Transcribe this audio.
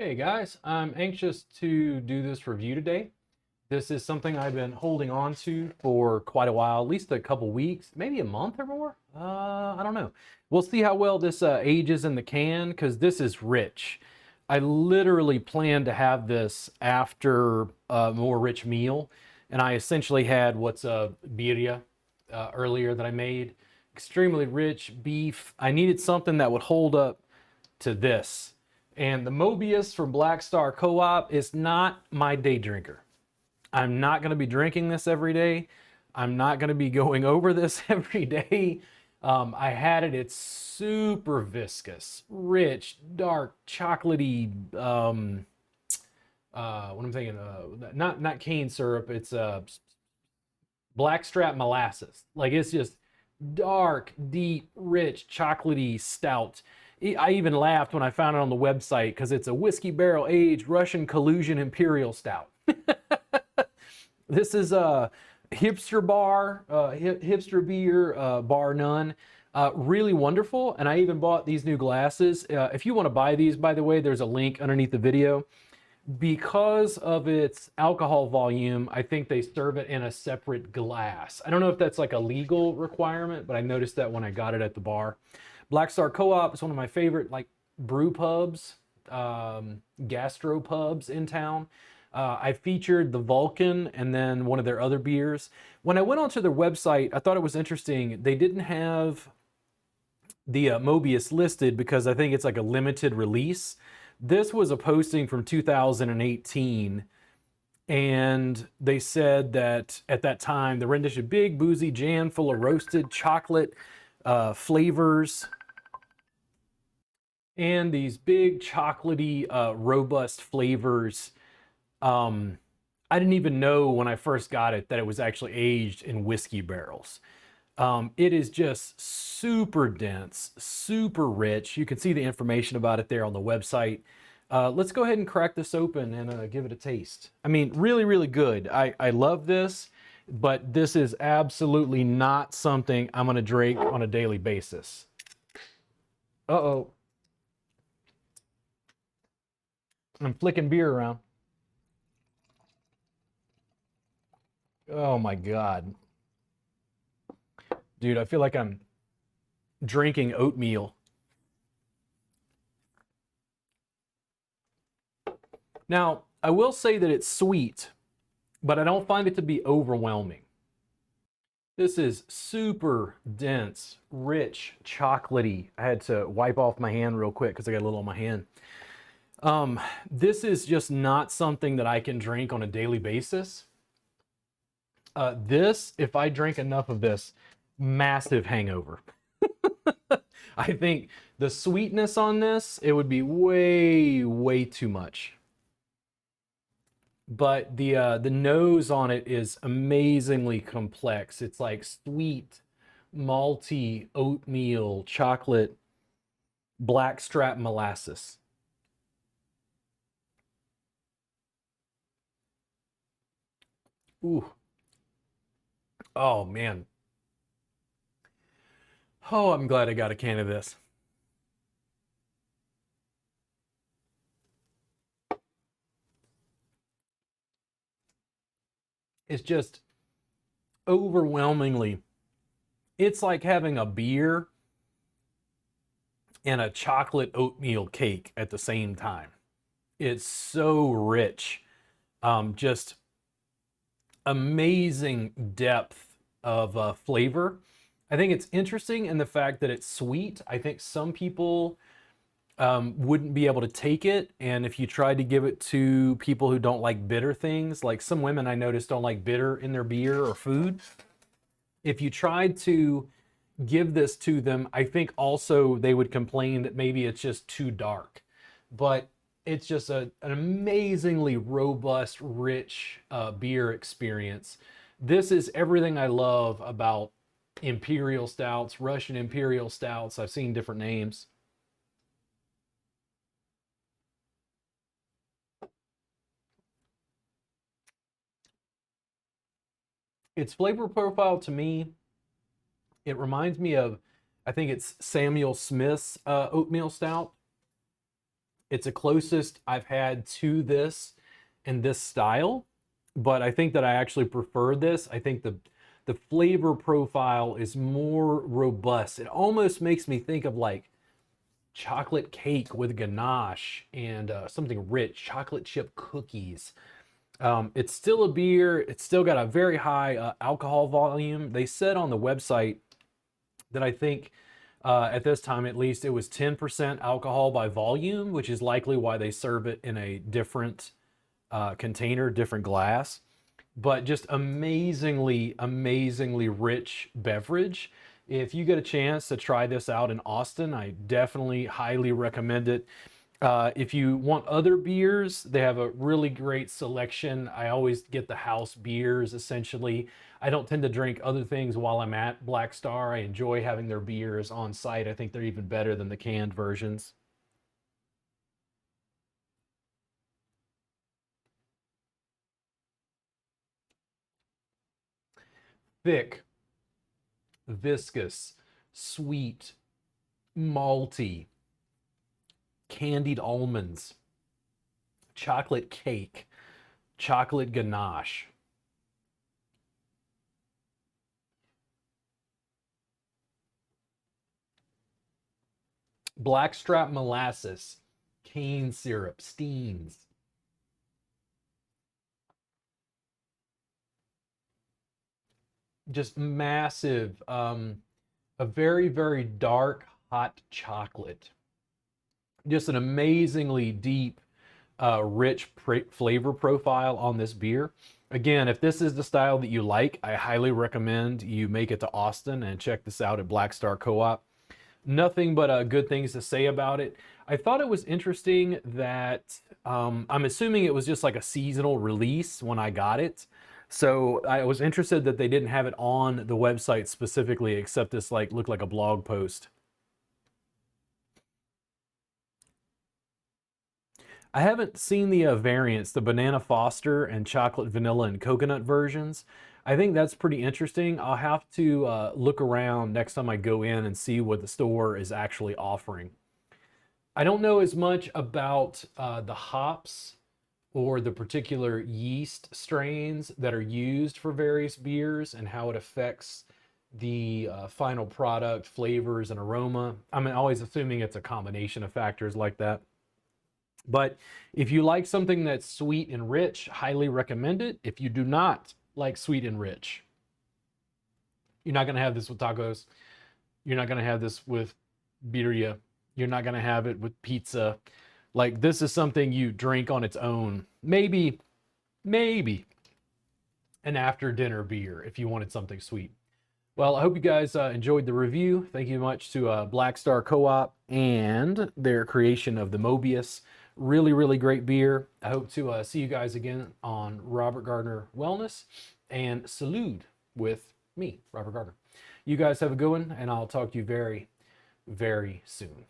Hey guys, I'm anxious to do this review today. This is something I've been holding on to for quite a while, at least a couple weeks, maybe a month or more. I don't know. We'll see how well this ages in the can because this is rich. I literally plan to have this after a more rich meal, and I essentially had what's a birria earlier that I made. Extremely rich beef. I needed something that would hold up to this. And the Moebius from Black Star Co+Op is not my day drinker. I'm not going to be drinking this every day. I'm not going to be going over this every day. I had it. It's super viscous, rich, dark, chocolatey. What I'm thinking, not cane syrup. It's blackstrap molasses. Like it's just dark, deep, rich, chocolatey stout. I even laughed when I found it on the website because it's a whiskey barrel aged Russian Collusion Imperial Stout. This is a hipster bar, hipster beer, bar none. Really wonderful. And I even bought these new glasses. If you want to buy these, by the way, there's a link underneath the video. Because of its alcohol volume, I think they serve it in a separate glass. I don't know if that's like a legal requirement, but I noticed that when I got it at the bar. Black Star Co+Op is one of my favorite like brew pubs, gastro pubs in town. I featured the Vulcan and then one of their other beers. When I went onto their website, I thought it was interesting. They didn't have the Moebius listed because I think it's like a limited release. This was a posting from 2018, and they said that at that time the rendition big boozy jam full of roasted chocolate flavors and these big chocolatey robust flavors. I didn't even know when I first got it that it was actually aged in whiskey barrels. It is just super dense, super rich. You can see the information about it there on the website. Let's go ahead and crack this open and give it a taste. I mean, really, really good. I love this, but this is absolutely not something I'm gonna drink on a daily basis. Uh-oh. I'm flicking beer around. Oh my God. Dude, I feel like I'm drinking oatmeal. Now, I will say that it's sweet, but I don't find it to be overwhelming. This is super dense, rich, chocolatey. I had to wipe off my hand real quick because I got a little on my hand. This is just not something that I can drink on a daily basis. This, if I drink enough of this, massive hangover. I think the sweetness on this, it would be way, way too much. But the nose on it is amazingly complex. It's like sweet, malty, oatmeal, chocolate, blackstrap molasses. Ooh. Oh man. Oh, I'm glad I got a can of this. It's just overwhelmingly, it's like having a beer and a chocolate oatmeal cake at the same time. It's so rich. Just amazing depth of flavor. I think it's interesting in the fact that it's sweet. I think some people wouldn't be able to take it. And if you tried to give it to people who don't like bitter things, like some women I noticed don't like bitter in their beer or food. If you tried to give this to them, I think also they would complain that maybe it's just too dark. But it's just an amazingly robust, rich beer experience. This is everything I love about Imperial Stouts, Russian Imperial Stouts. I've seen different names. Its flavor profile to me, it reminds me of, I think it's Samuel Smith's oatmeal stout. It's the closest I've had to this in this style, but I think that I actually prefer this. I think the flavor profile is more robust. It almost makes me think of like chocolate cake with ganache and something rich, chocolate chip cookies. It's still a beer. It's still got a very high alcohol volume. They said on the website that I think at this time at least it was 10% alcohol by volume, which is likely why they serve it in a different container, different glass. But just amazingly, amazingly rich beverage. If you get a chance to try this out in Austin, I definitely highly recommend it. If you want other beers, they have a really great selection. I always get the house beers, essentially. I don't tend to drink other things while I'm at Black Star. I enjoy having their beers on site. I think they're even better than the canned versions. Thick, viscous, sweet, malty, candied almonds, chocolate cake, chocolate ganache. Blackstrap molasses, cane syrup, steams. Just massive, a very, very dark, hot chocolate. Just an amazingly deep, rich flavor profile on this beer. Again, if this is the style that you like, I highly recommend you make it to Austin and check this out at Black Star Co-op. Nothing but good things to say about it. I thought it was interesting that I'm assuming it was just like a seasonal release when I got it. So I was interested that they didn't have it on the website specifically, except this like looked like a blog post. I haven't seen the variants, the banana foster and chocolate vanilla and coconut versions. I think that's pretty interesting. I'll have to look around next time I go in and see what the store is actually offering. I don't know as much about the hops or the particular yeast strains that are used for various beers and how it affects the final product, flavors, and aroma. I'm always assuming it's a combination of factors like that. But if you like something that's sweet and rich, highly recommend it. If you do not like sweet and rich, you're not going to have this with tacos. You're not going to have this with birria. You're not going to have it with pizza. Like, this is something you drink on its own. Maybe an after dinner beer if you wanted something sweet. Well, I hope you guys enjoyed the review. Thank you much to Black Star Co-op and their creation of the Moebius. Really, really great beer. I hope to see you guys again on Robert Gardner Wellness and Salute with me, Robert Gardner. You guys have a good one, and I'll talk to you very, very soon.